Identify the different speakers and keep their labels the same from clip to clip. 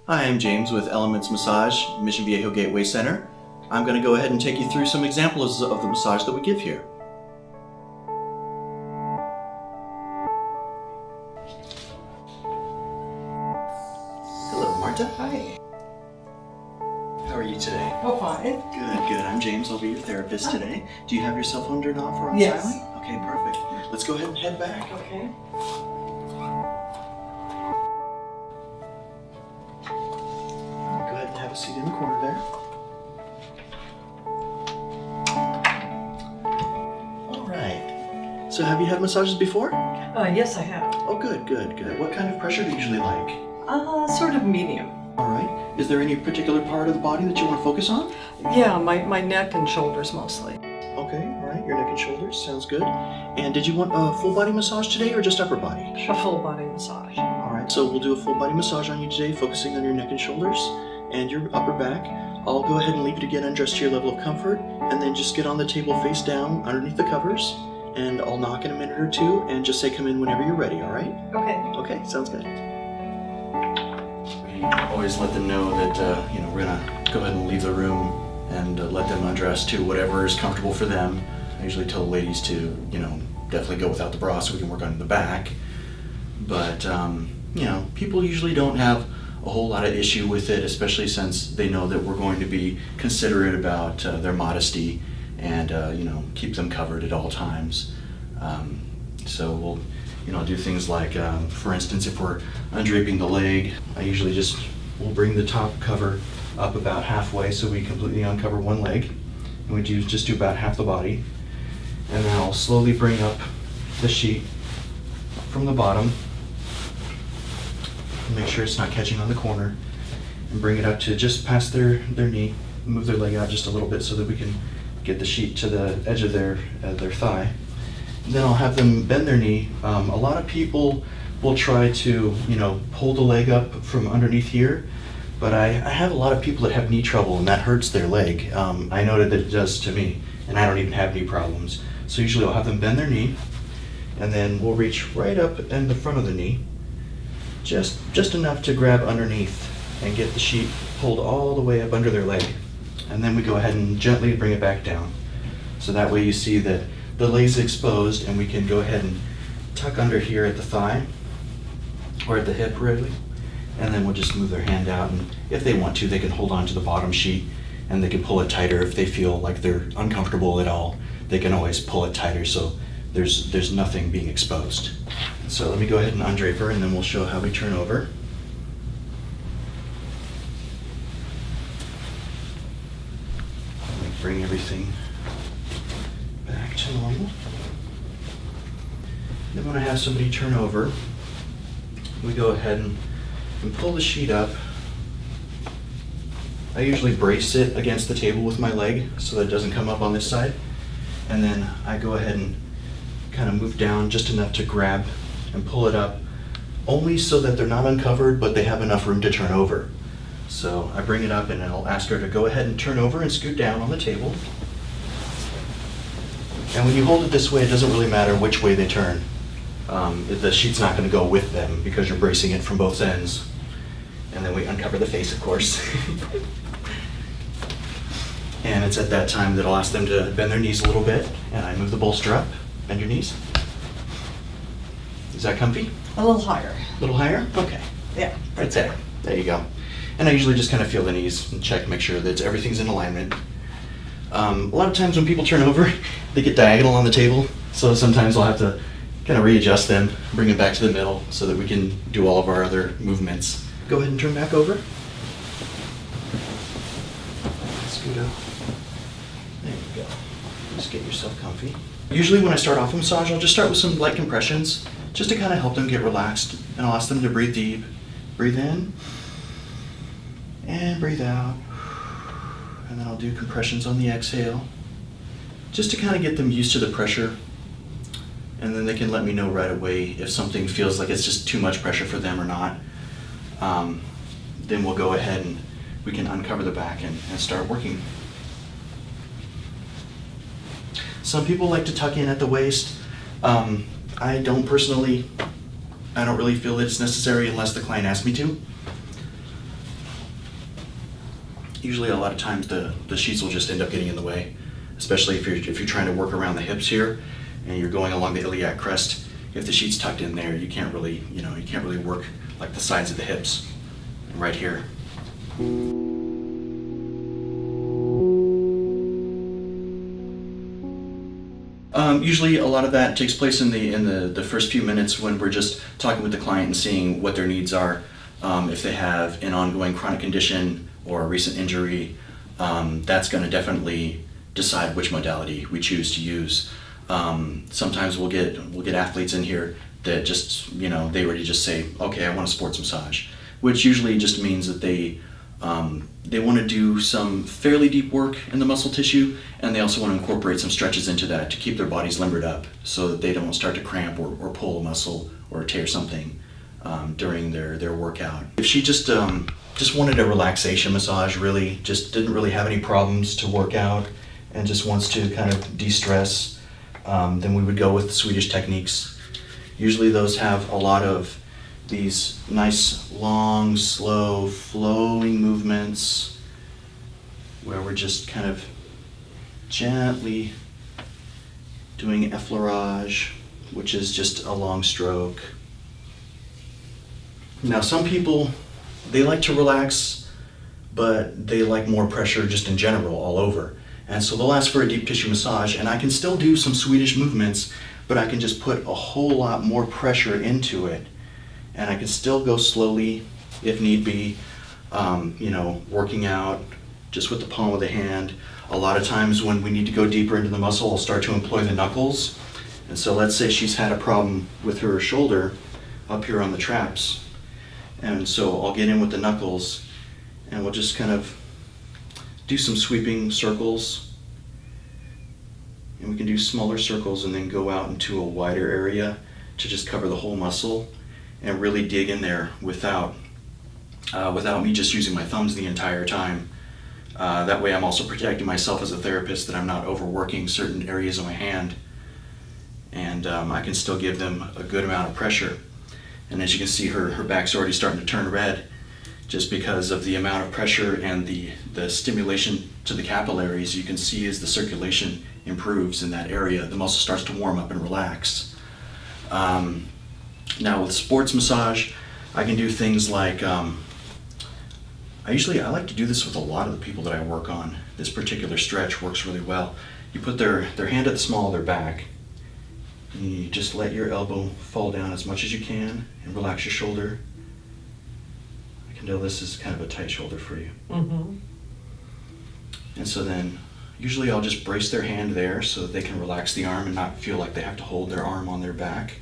Speaker 1: Hi, I'm James with Elements Massage, Mission Viejo Gateway Center. I'm going to go ahead and take you through some examples of the massage that we give here. Hello, Marta.
Speaker 2: Hi.
Speaker 1: How are you today?
Speaker 2: Oh, fine.
Speaker 1: Good. I'm James. I'll be your therapist today. Do you have your cell phone turned off or on
Speaker 2: Yes.
Speaker 1: silent? Okay, perfect. Let's go ahead and head back.
Speaker 2: Okay.
Speaker 1: Go ahead and have a seat in the corner there. All right. So have you had massages before?
Speaker 2: Yes, I have.
Speaker 1: Oh, good. What kind of pressure do you usually like?
Speaker 2: Sort of medium.
Speaker 1: All right. Is there any particular part of the body that you want to focus on?
Speaker 2: Yeah, my neck and shoulders mostly.
Speaker 1: Okay, all right. Your neck and shoulders. Sounds good. And did you want a full body massage today or just upper body?
Speaker 2: A full body massage.
Speaker 1: All right. So we'll do a full body massage on you today, focusing on your neck and shoulders and your upper back. I'll go ahead and leave you to get undressed to your level of comfort, and then just get on the table face down underneath the covers, and I'll knock in a minute or two and just say come in whenever you're ready, all right?
Speaker 2: Okay.
Speaker 1: Okay, sounds good. We always let them know that, we're gonna go ahead and leave the room and let them undress to whatever is comfortable for them. I usually tell the ladies to, definitely go without the bra so we can work on the back. But, people usually don't have a whole lot of issue with it, especially since they know that we're going to be considerate about their modesty and, keep them covered at all times. So we'll, do things like, for instance, if we're undraping the leg, I usually we'll bring the top cover up about halfway so we completely uncover one leg. And we just do about half the body. And then I'll slowly bring up the sheet from the bottom. Make sure it's not catching on the corner, and bring it up to just past their knee. Move their leg out just a little bit so that we can get the sheet to the edge of their thigh. And then I'll have them bend their knee. A lot of people will try to, pull the leg up from underneath here, but I have a lot of people that have knee trouble and that hurts their leg. I know that it does to me, and I don't even have knee problems. So usually I'll have them bend their knee, and then we'll reach right up in the front of the knee, just enough to grab underneath and get the sheet pulled all the way up under their leg. And then we go ahead and gently bring it back down. So that way you see that the leg's exposed, and we can go ahead and tuck under here at the thigh, or at the hip really. And then we'll just move their hand out, and if they want to, they can hold on to the bottom sheet and they can pull it tighter. If they feel like they're uncomfortable at all, they can always pull it tighter so there's nothing being exposed. So let me go ahead and undrape her, and then we'll show how we turn over. Let me bring everything back to normal. Then when I have somebody turn over, we go ahead and pull the sheet up. I usually brace it against the table with my leg so that it doesn't come up on this side. And then I go ahead and kind of move down just enough to grab and pull it up, only so that they're not uncovered, but they have enough room to turn over. So I bring it up, and I'll ask her to go ahead and turn over and scoot down on the table. And when you hold it this way, it doesn't really matter which way they turn. The sheet's not going to go with them because you're bracing it from both ends. And then we uncover the face, of course. And it's at that time that I'll ask them to bend their knees a little bit, and I move the bolster up. Bend your knees. Is that comfy?
Speaker 2: A little higher.
Speaker 1: A little higher? Okay.
Speaker 2: Yeah.
Speaker 1: Right there. There you go. And I usually just kind of feel the knees and check, make sure that everything's in alignment. A lot of times when people turn over, they get diagonal on the table, so sometimes I'll have to kind of readjust them, bring it back to the middle so that we can do all of our other movements. Go ahead and turn back over. Scoot up. There you go. Just get yourself comfy. Usually when I start off a massage, I'll just start with some light compressions, just to kind of help them get relaxed. And I'll ask them to breathe deep. Breathe in, and breathe out. And then I'll do compressions on the exhale, just to kind of get them used to the pressure. And then they can let me know right away if something feels like it's just too much pressure for them or not. Then we'll go ahead and we can uncover the back and start working. Some people like to tuck in at the waist. I don't personally. I don't really feel that it's necessary unless the client asks me to. Usually a lot of times the sheets will just end up getting in the way, especially if you're trying to work around the hips here and you're going along the iliac crest. If the sheet's tucked in there, you can't really work like the sides of the hips right here. Usually a lot of that takes place in the first few minutes when we're just talking with the client and seeing what their needs are. If they have an ongoing chronic condition or a recent injury, that's going to definitely decide which modality we choose to use. Sometimes we'll get athletes in here that just, they already just say, okay, I want a sports massage, which usually just means that they want to do some fairly deep work in the muscle tissue, and they also want to incorporate some stretches into that to keep their bodies limbered up so that they don't start to cramp or pull a muscle or tear something during their workout. If she just wanted a relaxation massage, really, just didn't really have any problems to work out and just wants to kind of de-stress, then we would go with Swedish techniques. Usually those have a lot of these nice, long, slow, flowing movements where we're just kind of gently doing effleurage, which is just a long stroke. Now, some people, they like to relax, but they like more pressure just in general all over. And so they'll ask for a deep tissue massage, and I can still do some Swedish movements, but I can just put a whole lot more pressure into it. And I can still go slowly if need be, working out just with the palm of the hand. A lot of times when we need to go deeper into the muscle, I'll start to employ the knuckles. And so let's say she's had a problem with her shoulder up here on the traps. And so I'll get in with the knuckles and we'll just kind of do some sweeping circles. And we can do smaller circles and then go out into a wider area to just cover the whole muscle and really dig in there without me just using my thumbs the entire time. That way I'm also protecting myself as a therapist that I'm not overworking certain areas of my hand, and I can still give them a good amount of pressure. And as you can see, her back's already starting to turn red just because of the amount of pressure and the stimulation to the capillaries. You can see as the circulation improves in that area, the muscle starts to warm up and relax. Now with sports massage, I can do things like, I like to do this with a lot of the people that I work on. This particular stretch works really well. You put their hand at the small of their back, and you just let your elbow fall down as much as you can and relax your shoulder. I can tell this is kind of a tight shoulder for you.
Speaker 2: Mm-hmm.
Speaker 1: And so then, usually I'll just brace their hand there so that they can relax the arm and not feel like they have to hold their arm on their back.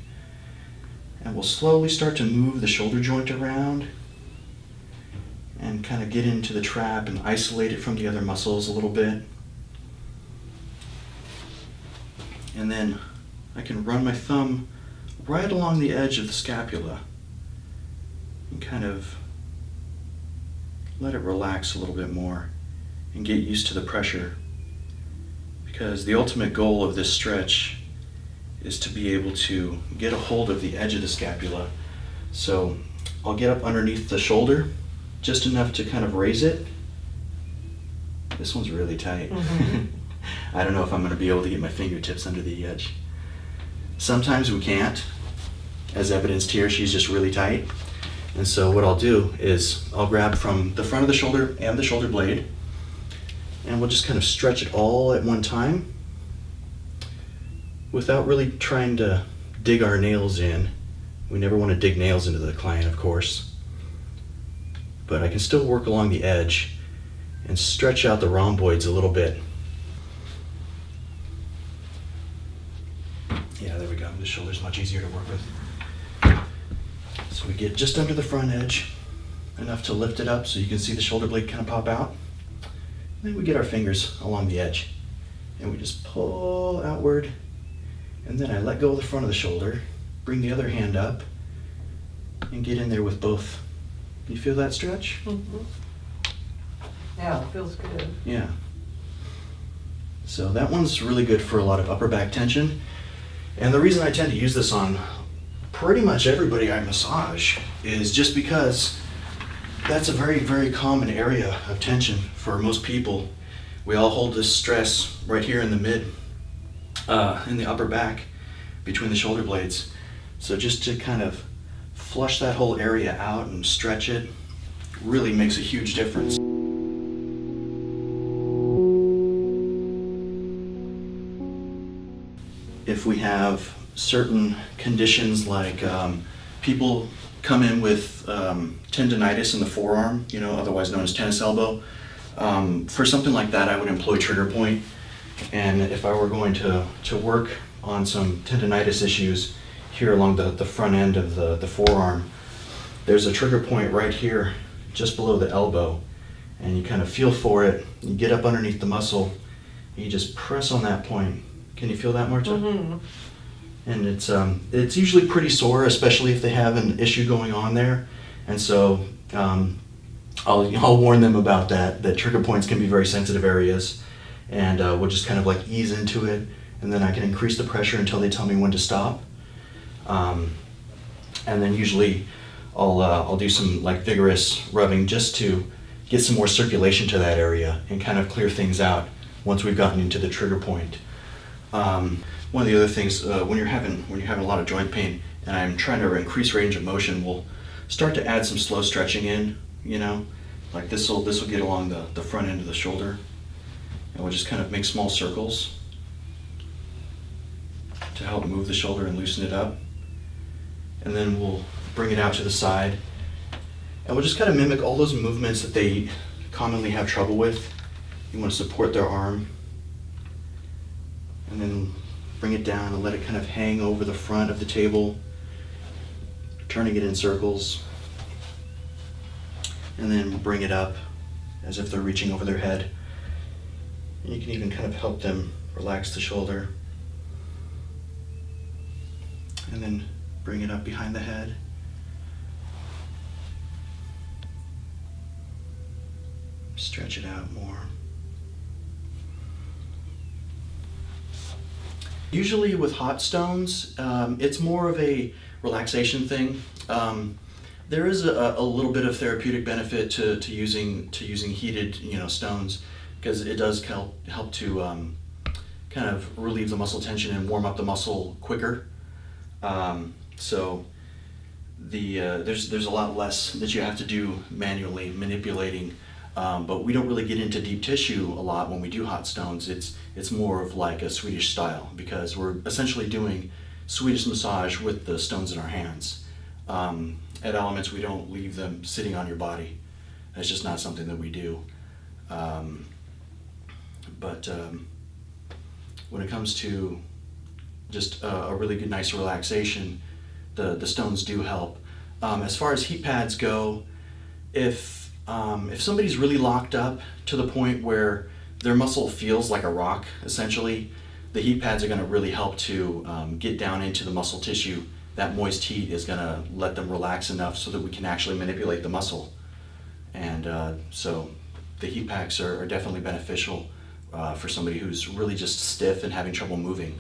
Speaker 1: And we'll slowly start to move the shoulder joint around and kind of get into the trap and isolate it from the other muscles a little bit. And then I can run my thumb right along the edge of the scapula and kind of let it relax a little bit more and get used to the pressure. Because the ultimate goal of this stretch is to be able to get a hold of the edge of the scapula. So I'll get up underneath the shoulder just enough to kind of raise it. This one's really tight.
Speaker 2: Mm-hmm.
Speaker 1: I don't know if I'm going to be able to get my fingertips under the edge. Sometimes we can't. As evidenced here, she's just really tight. And so what I'll do is I'll grab from the front of the shoulder and the shoulder blade, and we'll just kind of stretch it all at one time without really trying to dig our nails in. We never want to dig nails into the client, of course. But I can still work along the edge and stretch out the rhomboids a little bit. Yeah, there we go. The shoulder's much easier to work with. So we get just under the front edge, enough to lift it up so you can see the shoulder blade kind of pop out. Then we get our fingers along the edge and we just pull outward, and then I let go of the front of the shoulder, bring the other hand up, and get in there with both. You feel that stretch?
Speaker 2: Mm-hmm. Yeah, it feels good.
Speaker 1: Yeah. So that one's really good for a lot of upper back tension. And the reason I tend to use this on pretty much everybody I massage is just because that's a very, very common area of tension for most people. We all hold this stress right here in the in the upper back between the shoulder blades. So just to kind of flush that whole area out and stretch it really makes a huge difference. If we have certain conditions like people come in with tendinitis in the forearm, otherwise known as tennis elbow, for something like that I would employ trigger point. And if I were going to work on some tendinitis issues here along the front end of the forearm, there's a trigger point right here just below the elbow, and you kind of feel for it, you get up underneath the muscle, and you just press on that point. Can you feel that, Marta?
Speaker 2: Mm-hmm.
Speaker 1: And it's usually pretty sore, especially if they have an issue going on there. And so I'll warn them about that trigger points can be very sensitive areas, and we'll just kind of like ease into it, and then I can increase the pressure until they tell me when to stop. And then usually I'll do some like vigorous rubbing just to get some more circulation to that area and kind of clear things out once we've gotten into the trigger point. One of the other things, when you're having a lot of joint pain and I'm trying to increase range of motion, we'll start to add some slow stretching in, like this will get along the front end of the shoulder, and we'll just kind of make small circles to help move the shoulder and loosen it up. And then we'll bring it out to the side, and we'll just kind of mimic all those movements that they commonly have trouble with. You want to support their arm, and then bring it down and let it kind of hang over the front of the table, turning it in circles, and then bring it up as if they're reaching over their head. And you can even kind of help them relax the shoulder, and then bring it up behind the head. Stretch it out more. Usually with hot stones, it's more of a relaxation thing. There is a little bit of therapeutic benefit to using heated stones, because it does help to kind of relieve the muscle tension and warm up the muscle quicker. So there's a lot less that you have to do manually manipulating, but we don't really get into deep tissue a lot when we do hot stones. It's more of like a Swedish style, because we're essentially doing Swedish massage with the stones in our hands. At Elements, we don't leave them sitting on your body. That's just not something that we do. But when it comes to just a really good, nice relaxation, the stones do help. As far as heat pads go, if somebody's really locked up to the point where their muscle feels like a rock, essentially, the heat pads are going to really help to get down into the muscle tissue. That moist heat is going to let them relax enough so that we can actually manipulate the muscle. And so the heat packs are definitely beneficial for somebody who's really just stiff and having trouble moving.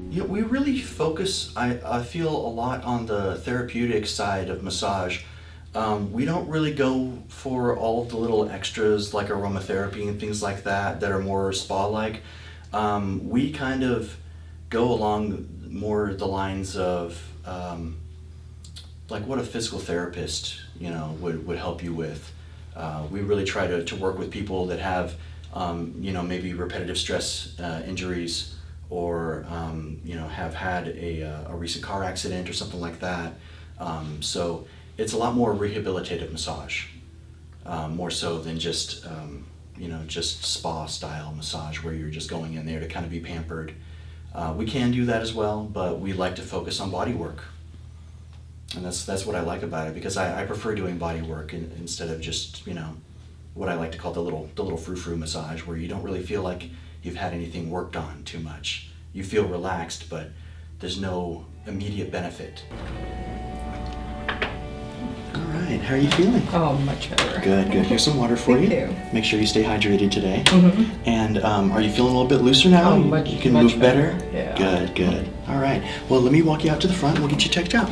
Speaker 1: Yeah, we really focus, I feel, a lot on the therapeutic side of massage. We don't really go for all of the little extras like aromatherapy and things like that are more spa-like. We kind of go along more the lines of like what a physical therapist would help you with. We really try to work with people that have maybe repetitive stress injuries, or have had a recent car accident or something like that. So it's a lot more rehabilitative massage, more so than just just spa style massage where you're just going in there to kind of be pampered. We can do that as well, but we like to focus on body work, and that's what I like about it, because I prefer doing body work instead of just what I like to call the little frou-frou massage, where you don't really feel like you've had anything worked on too much. You feel relaxed, but there's no immediate benefit. All right. right, how are you feeling?
Speaker 2: Oh, much better.
Speaker 1: Good, good. Here's some water for
Speaker 2: Thank
Speaker 1: you.
Speaker 2: you.
Speaker 1: Make sure you stay hydrated today.
Speaker 2: Mhm.
Speaker 1: And are you feeling a little bit looser now?
Speaker 2: Oh,
Speaker 1: You
Speaker 2: much
Speaker 1: can
Speaker 2: much
Speaker 1: move better?
Speaker 2: Yeah.
Speaker 1: Good, good. All right. Well, let me walk you out to the front and we'll get you checked out.